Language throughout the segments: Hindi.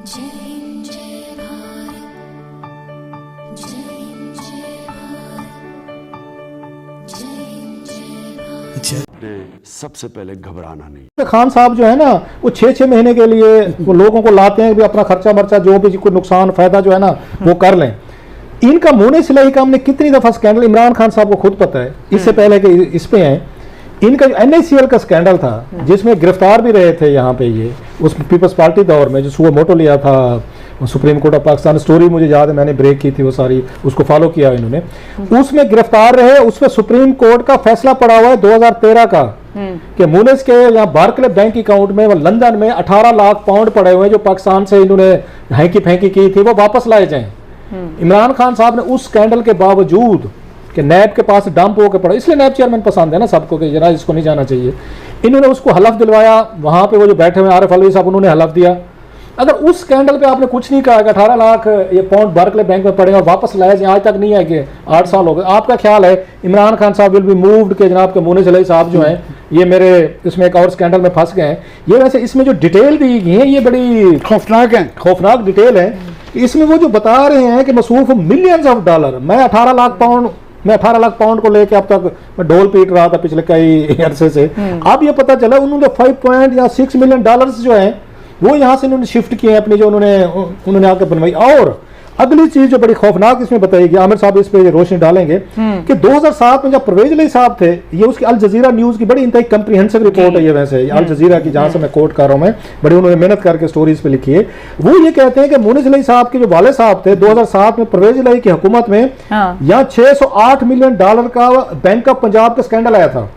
सबसे पहले घबराना नहीं। खान साहब जो है ना वो 6-6 महीने के लिए वो लोगों को लाते हैं कि अपना खर्चा मर्चा जो भी कोई नुकसान फायदा जो है ना वो कर लें। इनका मुंह ने सिलाई काम ने कितनी दफा स्कैंडल, इमरान खान साहब को खुद पता है इससे पहले कि इस पे हैं। इनका जो NACL का स्कैंडल था जिसमें गिरफ्तार भी रहे थे यहाँ पे ये उस पीपल्स पार्टी दौर में जो सुबह मोटो लिया था supreme court of Pakistan, story मुझे याद है, मैंने ब्रेक की थी वो सारी, उसको फॉलो किया इन्होंने। उसमें गिरफ्तार रहे, उसमें सुप्रीम कोर्ट का फैसला पड़ा हुआ है 2013 का कि मुनिस के यहाँ बार्कले बैंक अकाउंट में लंदन में 18 लाख पाउंड पड़े हुए जो पाकिस्तान से इन्होंने हैंकी फैंकी की थी वो वापस लाए जाएं। इमरान खान साहब ने उस स्कैंडल के बावजूद कि नैब के पास डंप होकर पड़ा, इसलिए नैब चेयरमैन पसंद है ना सबको कि जरा इसको नहीं जाना चाहिए, इन्होंने उसको हलफ दिलवाया। वहां पे वो जो बैठे हुए आरिफ अलवी साहब उन्होंने हलफ दिया। अगर उस स्कैंडल पे आपने कुछ नहीं कहा कि 18 लाख ये पाउंड बार्कले बैंक में पड़े और वापस लाए जाए, आज तक नहीं है कि 8 साल हो गए, आपका ख्याल है इमरान खान साहब विल बी मूव्ड के जनाब के मुनीस अलवी साहब जो हैं ये मेरे इसमें एक और स्कैंडल में फंस गए हैं। ये वैसे इसमें जो डिटेल दी गई है ये बड़ी खौफनाक डिटेल है। इसमें वो जो बता रहे हैं कि मसूफ मिलियंस ऑफ डॉलर, मैं 18 लाख पाउंड को लेके अब तक मैं ढोल पीट रहा था पिछले कई अरसे से। अब ये पता चला उन्होंने 5.6 मिलियन डॉलर्स जो है वो यहाँ से उन्होंने शिफ्ट किए अपनी जो उन्होंने आकर बनवाई। और अगली चीज जो बड़ी खौफनाक इसमें बताएगी, आमिर साहब इस पे रोशनी डालेंगे कि 2007 में जब परवेज अलवी साहब थे, ये उसकी अल जजीरा न्यूज की बड़ी इंतहाई कंप्रीहेंसिव रिपोर्ट है ये, वैसे अल जजीरा की जहां से मैं कोट कर रहा हूं, मैं बड़ी उन्होंने मेहनत करके स्टोरीज पे लिखी है। वो ये कहते हैं कि मुनीस अलवी साहब के जो वाले साहब थे 2007 में परवेज अलवी की हुकूमत में यहाँ 608 मिलियन डॉलर का बैंक ऑफ पंजाब का स्कैंडल आया था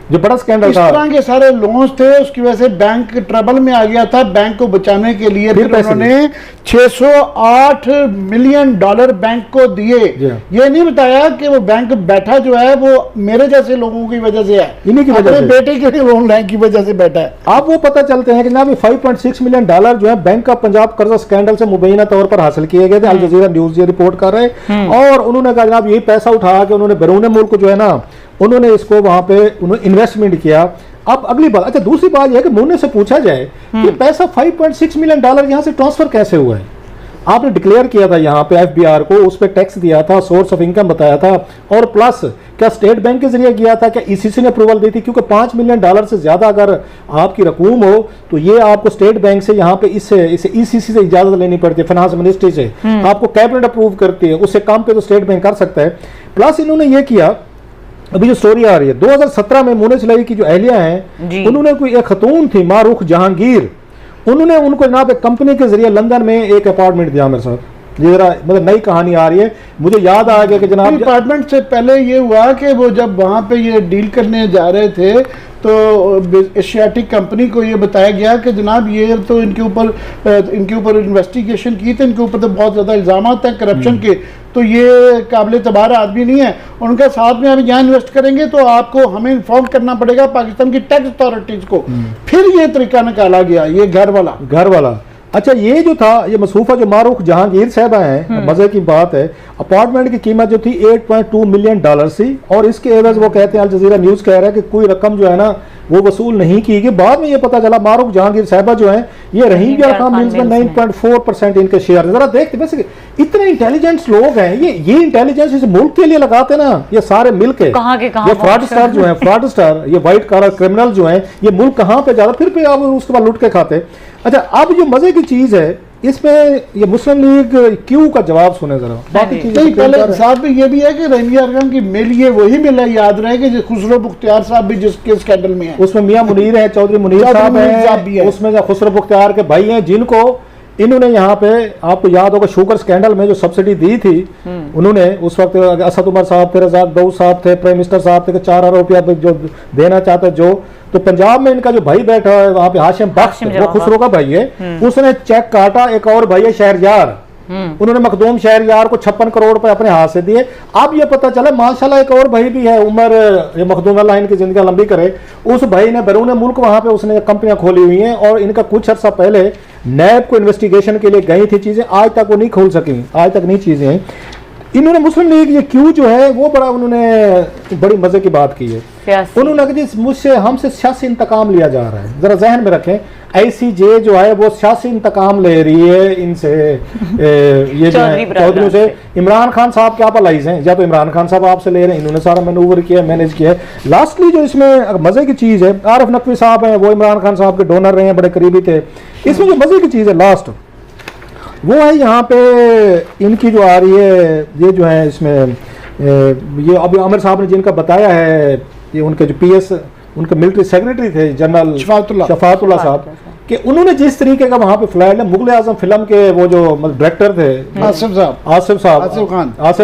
जो बड़ा स्कैंडल था। इस तरह के सारे लोन्स थे, उसकी वजह से बैंक ट्रबल में आ गया था। बैंक को बचाने के लिए फिर उन्होंने 608 मिलियन डॉलर बैंक को दिए। ये नहीं बताया कि वो बैंक बैठा जो है वो मेरे जैसे लोगों की वजह से है, इन्हीं की वजह से, बेटे के लोन लाइन की वजह से बैठा है। अब वो पता चलते हैं कि जनाब 5.6 मिलियन डॉलर जो है बैंक ऑफ पंजाब कर्जा स्कैंडल से मुबैना तौर पर हासिल किए गए थे। अल जजीरा न्यूज ये रिपोर्ट कर रहे हैं और उन्होंने कहा जनाब यही पैसा उठा के उन्होंने बैरून मुल्क जो है ना उन्होंने इसको वहां पे उन्होंने इन्वेस्टमेंट किया। अब अगली बात, अच्छा दूसरी बात यह है कि मुन्ने से पूछा जाए कि पैसा 5.6 मिलियन डॉलर यहां से ट्रांसफर कैसे हुआ है। आपने डिक्लेयर किया था यहाँ पे FBR को, उस पर टैक्स दिया था, सोर्स ऑफ इनकम बताया था, और प्लस क्या स्टेट बैंक के जरिए गया था, क्या ECC ने अप्रूवल दी थी? क्योंकि 5 मिलियन डॉलर से ज्यादा अगर आपकी रकूम हो तो ये आपको स्टेट बैंक से यहाँ पे इसे ECC से इजाजत लेनी पड़ती है, फाइनेंस मिनिस्ट्री से, आपको कैबिनेट अप्रूव करती है, उससे कम पे तो स्टेट बैंक कर सकता है। प्लस इन्होंने ये किया, अभी जो स्टोरी आ रही है 2017 में मुनीस अलवी की जो अहलिया हैं उन्होंने कोई एक खतून थी मारूख जहांगीर, उन्होंने उनको जनाब एक कंपनी के जरिए लंदन में एक अपार्टमेंट दिया। मेरे साथ ये जरा मतलब नई कहानी आ रही है, मुझे याद आ गया कि जनाब अपार्टमेंट से पहले ये हुआ कि वो जब वहां पे ये डील करने जा रहे थे तो एशियाटिक कंपनी को ये बताया गया कि जनाब ये तो इनके ऊपर इन्वेस्टिगेशन की, तो इनके ऊपर तो बहुत ज़्यादा इल्ज़ाम हैं करप्शन के, तो ये काबिल तबार आदमी नहीं है, उनका साथ में अभी यहाँ इन्वेस्ट करेंगे तो आपको हमें इन्फॉर्म करना पड़ेगा पाकिस्तान की टैक्स अथॉरिटीज़ को। फिर ये तरीका निकाला गया, ये घर वाला। अच्छा ये जो था ये मसूफा जो मारूख जहांगीर साहबा हैं, मजे की बात है, अपार्टमेंट की कीमत जो थी 8.2 मिलियन डॉलर थी और इसके एवज वो कहते हैं अल जजीरा न्यूज कह रहा है कि कोई रकम जो है ना वो वसूल नहीं की गई। बाद में ये पता चला मारूख जहांगीर साहबा जो है ये रहीम खान मिल्स में 9.4% इनके शेयर। जरा देखते वैसे इतने इंटेलिजेंट लोग हैं, ये इंटेलिजेंस इस मुल्क के लिए लगाते ना, ये सारे मिलके ये फ्रॉडस्टर जो है, फ्रॉडस्टर ये व्हाइट कॉलर क्रिमिनल जो है, ये मुल्क कहाँ पे जाता फिर आप उसके बाद लुट के खाते। अच्छा अब जो मजे की चीज है इसमें ये मुस्लिम लीग क्यों का जवाब सुने जरा। बाकी चीजें पहले साथ में ये भी है कि रहीम अरगम की मिल ये वही मिल है, याद रहे कि खुसरो बुख्तियार साहब भी जिसके स्कैंडल में है, उसमें मियां मुनीर है, चौधरी मुनीर साहब है, उसमें खुसरो बुख्तियार के भाई हैं जिनको इन्होंने यहाँ पे आपको याद होगा शुगर स्कैंडल में जो सब्सिडी दी थी उन्होंने उस वक्त असद उमर साहब थे, रजाक दाऊद साहब थे, प्राइम मिनिस्टर साहब थे, 4 अरब रुपया जो देना चाहते जो, तो पंजाब में इनका जो भाई बैठा है वहां पे हाशिम बख्श वो खुसरो का भाई है, उसने चेक काटा, एक और भाई है शहरयार, उन्होंने मखदूम शहरयार को 56 करोड़ रुपए अपने हाथ से दिए। अब ये पता चला माशाल्लाह एक और भाई भी है उमर, ये मखदूम अल्लाह इनकी जिंदगी लंबी करे, उस भाई ने बैरून मुल्क वहां पे उसने कंपनियां खोली हुई हैं और इनका कुछ अर्सा पहले नैब को इन्वेस्टिगेशन के लिए गई थी चीजें, आज तक वो नहीं खोल सकी, आज तक नहीं चीजें। इन्होंने मुस्लिम लीग ये क्यों जो है वो बड़ा उन्होंने बड़ी मजे की बात की है। उन्होंने कहा जी मुझसे हमसे सियासी इंतकाम लिया जा रहा है। जरा जहन में रखें, ICJ जो है वो सियासी इंतकाम ले रही है इनसे, ये जो है चौधरी से। इमरान खान साहब क्या पलाइज हैं, या तो इमरान खान साहब आपसे ले रहे हैं, इन्होंने सारा मैनूवर किया, मैनेज किया है। लास्टली जो इसमें मजे की चीज है, आरिफ नकवी साहब हैं, वो इमरान खान साहब के डोनर रहे हैं, बड़े करीबी थे। इसमें जो मजे की चीज है लास्ट वो है यहाँ पे इनकी जो आ रही है, ये जो है इसमें ये अभी आमिर साहब ने जिनका बताया है, ये उनके जो PS उनके मिलिट्री सेक्रेटरी थे जनरल शफातुल्लाह साहब, कि उन्होंने जिस तरीके का वहाँ पे फ्लैट है, मुगल आजम फिल्म के वो जो डायरेक्टर थे आसिफ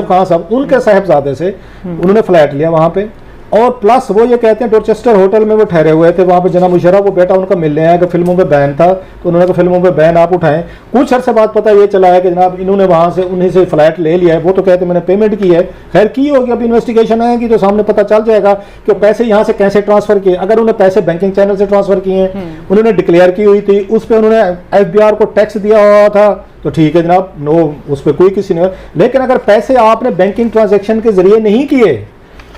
खान साहब, उनके साहबजादे से उन्होंने फ्लैट लिया वहाँ पे। और प्लस वो ये कहते हैं डॉर्चेस्टर होटल में वो ठहरे हुए थे, वहाँ पे जनाब मुशर्रफ को बेटा उनका मिलने आया कि फिल्मों पे बैन था, तो उन्होंने कहा फिल्मों पे बैन आप उठाएं। कुछ अर्से बाद पता ये चला है कि जनाब इन्होंने वहाँ से उन्हीं से फ्लैट ले लिया है। वो तो कहते मैंने पेमेंट की है, खैर की होगी, अभी इन्वेस्टिगेशन आएगी तो सामने पता चल जाएगा कि पैसे यहाँ से कैसे ट्रांसफर किए। अगर उन्हें पैसे बैंकिंग चैनल से ट्रांसफर किए हैं, उन्होंने डिक्लेयर की हुई थी, उस पर उन्होंने FBR को टैक्स दिया हुआ था, तो ठीक है जनाब, नो उस पर कोई किसी ने। लेकिन अगर पैसे आपने बैंकिंग ट्रांजेक्शन के जरिए नहीं किए,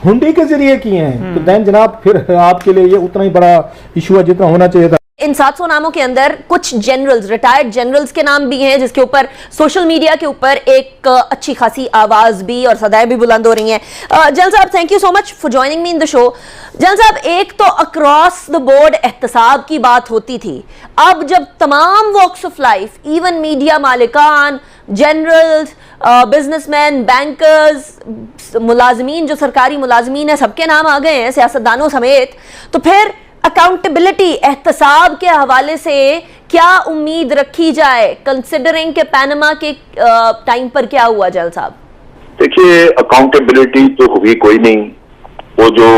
हुंडी के जरिए किए हैं, तो देन जनाब फिर आपके लिए ये उतना ही बड़ा इशू है जितना होना चाहिए था। इन 700 नामों के अंदर कुछ जनरल्स, रिटायर्ड जनरल्स के नाम भी हैं, जिसके ऊपर सोशल मीडिया के ऊपर एक अच्छी खासी आवाज भी और सदाएं भी बुलंद हो रही हैं। जनरल साहब, thank you so much for joining me in the show. General साहब, एक तो अक्रॉस द बोर्ड एहतसाब की बात होती थी, अब जब तमाम walks of life, even media मालिकान, जनरल्स, बिजनेसमैन, बैंकर्स, मुलाजमीन, जो सरकारी मुलाजमीन है, सबके नाम आ गए हैं, सियासतदानों समेत, तो फिर अकाउंटेबिलिटी, एहतसाब के हवाले से क्या उम्मीद रखी जाए, कंसिडरिंग के पैनमा के टाइम पर क्या हुआ जनरल साहब? देखिए, अकाउंटेबिलिटी तो हुई कोई नहीं। वो जो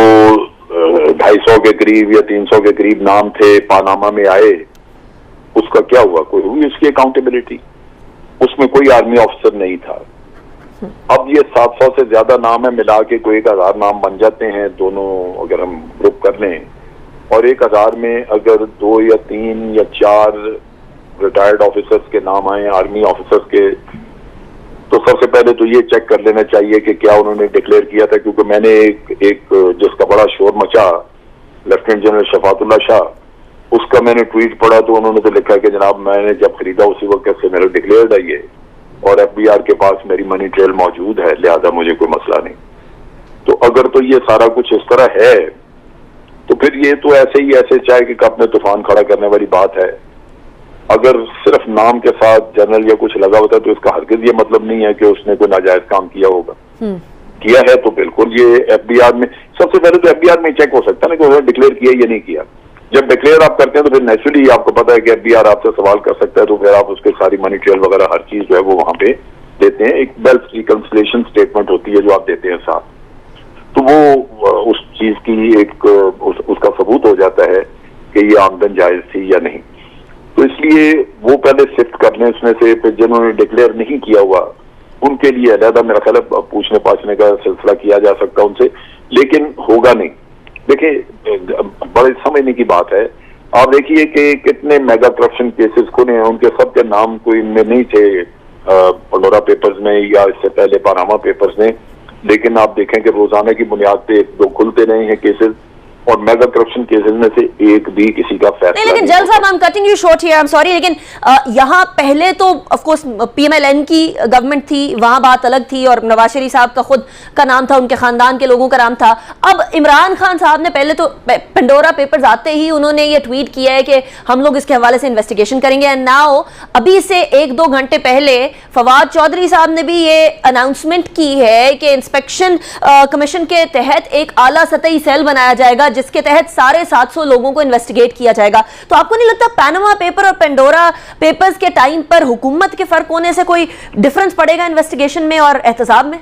250 के करीब या 300 के करीब नाम थे पानामा में आए, उसका क्या हुआ? कोई हुई उसकी अकाउंटेबिलिटी? उसमें कोई आर्मी ऑफिसर नहीं था। अब ये 700 से ज्यादा नाम है, मिला के कोई 1000 नाम बन जाते हैं, दोनों अगर हम ग्रुप कर लें, और 1000 में अगर 2 या 3 या 4 रिटायर्ड ऑफिसर्स के नाम आए, आर्मी ऑफिसर्स के, तो सबसे पहले तो ये चेक कर लेना चाहिए कि क्या उन्होंने डिक्लेयर किया था। क्योंकि मैंने एक जिसका बड़ा शोर मचा, लेफ्टिनेंट जनरल शफातुल्लाह शाह, उसका मैंने ट्वीट पढ़ा, तो उन्होंने तो लिखा कि जनाब मैंने जब खरीदा उसी वक्त से मेरा डिक्लेयर्ड है ये, और FBR के पास मेरी मनी ट्रेल मौजूद है, लिहाजा मुझे कोई मसला नहीं। तो अगर तो ये सारा कुछ इस तरह है, तो फिर ये तो ऐसे ही ऐसे चाहे कि कप में तूफान खड़ा करने वाली बात है। अगर सिर्फ नाम के साथ जनरल या कुछ लगा होता है, तो इसका हरगिज ये मतलब नहीं है कि उसने कोई नाजायज काम किया होगा। किया है तो बिल्कुल ये FBR में, सबसे पहले तो FBR में चेक हो सकता है ना कि उन्होंने डिक्लेयर किया या नहीं किया। जब डिक्लेयर आप करते हैं तो फिर नेचुरली आपको पता है कि FBR आपसे सवाल कर सकता है, तो फिर आप उसके सारी मनी ट्रेल वगैरह हर चीज जो है वो वहां पे देते हैं। एक वेल्थ रिकंसिलिएशन स्टेटमेंट होती है जो आप देते हैं साथ, तो वो उस चीज की एक उसका सबूत हो जाता है कि ये आमदन जायज थी या नहीं। तो इसलिए वो पहले सिफ्ट कर लें उसमें से, फिर जिन्होंने डिक्लेयर नहीं किया हुआ उनके लिए अलहदा मेरा ख्याल है पूछने पाछने का सिलसिला किया जा सकता है उनसे, लेकिन होगा नहीं। देखिए, बड़े समझने की बात है। आप देखिए कि कितने मेगा करप्शन केसेस खुले हैं, उनके सबके नाम कोई इनमें नहीं थे पंडोरा पेपर्स में या इससे पहले पानामा पेपर्स में, लेकिन आप देखें कि रोजाना की बुनियाद पे 1-2 खुलते रहे हैं केसेस, और मेगा करप्शन केसेस में से एक भी किसी का फैसला नहीं। लेकिन जनरल साहब, I am cutting you short here, I am sorry, लेकिन यहाँ पहले तो ऑफ कोर्स PMLN की गवर्नमेंट थी, वहां बात अलग थी, और नवाज शरीफ साहब का खुद का नाम था, उनके खानदान के लोगों का नाम था। अब इमरान खान साहब ने पहले तो पंडोरा पेपर्स आते ही उन्होंने ये ट्वीट किया है कि हम लोग इसके हवाले से इन्वेस्टिगेशन करेंगे, एंड नाउ अभी से 1-2 घंटे पहले फवाद चौधरी साहब ने भी ये अनाउंसमेंट की है कि इंस्पेक्शन कमीशन के तहत एक आला सतही सेल बनाया जाएगा, जिसके तहत सारे 700 लोगों को इन्वेस्टिगेट किया जाएगा। तो आपको नहीं लगता पैनामा पेपर और पेंडोरा पेपर्स के टाइम पर हुकूमत के फर्क होने से कोई डिफरेंस पड़ेगा इन्वेस्टिगेशन में और एहतसाब में?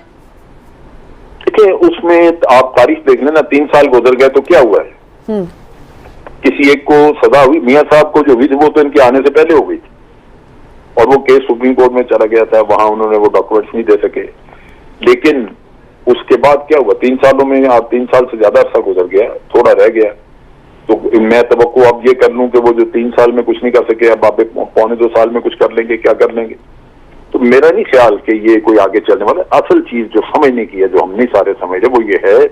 देखिए, उसमें आप तारीख देख लेना, 3 साल गुजर गए तो क्या हुआ है? किसी एक को सजा हुई? मियां साहब को जो हुई थी वो तो इनके आने से पहले हो गई थी, और वो केस सुप्रीम कोर्ट में चला गया था, वहां उन्होंने वो डॉक्यूमेंट्स नहीं दे सके। लेकिन उसके बाद क्या हुआ? 3 सालों में, आप 3 साल से ज्यादा अर्सा गुजर गया, थोड़ा रह गया, तो मैं तवक्को अब ये कर लूं कि वो जो 3 साल में कुछ नहीं कर सके, अब आप 1.25-2 साल में कुछ कर लेंगे, क्या कर लेंगे? तो मेरा नहीं ख्याल कि ये कोई आगे चलने वाला। असल चीज जो समझने की है, जो हम नहीं सारे समझे, वो ये है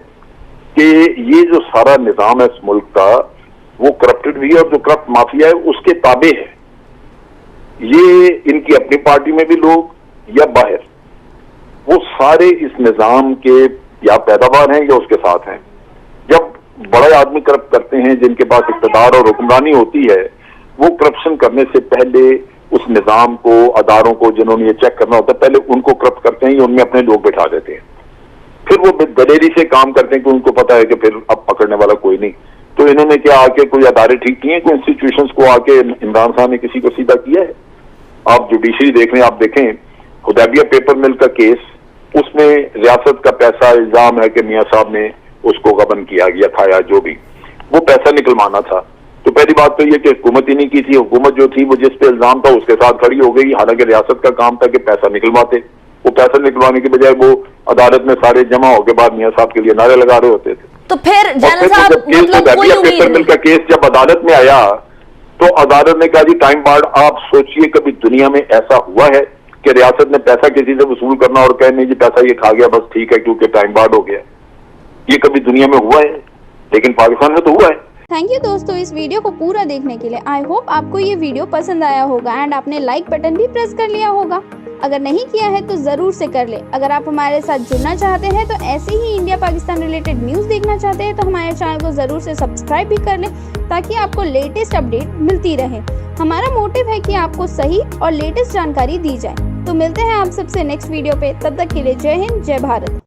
कि ये जो सारा निजाम है इस मुल्क का, वो करप्टेड भी है और जो करप्ट माफिया है उसके ताबे है। ये इनकी अपनी पार्टी में भी लोग या बाहर, वो सारे इस निजाम के या पैदावार हैं या उसके साथ हैं। जब बड़े आदमी करप्ट करते हैं, जिनके पास इक़्तिदार और हुक्मरानी होती है, वो करप्शन करने से पहले उस निजाम को, अदारों को जिन्होंने ये चेक करना होता है, पहले उनको करप्ट करते हैं या उनमें अपने लोग बैठा देते हैं। फिर वो दलेरी से काम करते हैं कि उनको पता है कि फिर अब पकड़ने वाला कोई नहीं। तो इन्होंने क्या आके कोई अदारे ठीक किए हैं, कोई इंस्टीट्यूशंस को आके इमरान खान ने किसी को सीधा किया है? आप जुडिशरी देख रहे हैं, आप देखें हुदैबिया पेपर मिल का केस, उसमें रियासत का पैसा, इल्जाम है कि मियां साहब ने उसको गबन किया गया था या जो भी, वो पैसा निकलवाना था। तो पहली बात तो ये कि हुकूमत ही नहीं की थी, हुकूमत जो थी वो जिस पे इल्जाम था उसके साथ खड़ी हो गई, हालांकि रियासत का काम था कि पैसा निकलवाते। वो पैसा निकलवाने के बजाय वो अदालत में सारे जमा होकर बाद मियां साहब के लिए नारे लगा रहे होते थे। तो फिर जनरल साहब मतलब कोई उम्मीद पेपर मिल का केस जब अदालत में आया तो अदालत ने कहा जी टाइम बार्ड। आप सोचिए कभी दुनिया में ऐसा हुआ है कि रियासत ने पैसा किसी से वसूल करना और कहे नहीं जी पैसा ये खा गया बस ठीक है क्योंकि टाइम बार्ड हो गया? ये कभी दुनिया में हुआ है? लेकिन पाकिस्तान में तो हुआ है। थैंक यू दोस्तों इस वीडियो को पूरा देखने के लिए। आई होप आपको ये वीडियो पसंद आया होगा एंड आपने लाइक बटन भी प्रेस कर लिया होगा। अगर नहीं किया है तो जरूर से कर ले। अगर आप हमारे साथ जुड़ना चाहते हैं तो ऐसे ही इंडिया पाकिस्तान रिलेटेड न्यूज़ देखना चाहते हैं तो हमारे चैनल को जरूर से सब्सक्राइब भी कर ले ताकि आपको लेटेस्ट अपडेट मिलती रहे। हमारा मोटिव है कि आपको सही और लेटेस्ट जानकारी दी जाए। तो मिलते हैं आप सबसे नेक्स्ट वीडियो पे, तब तक के लिए जय हिंद, जय भारत।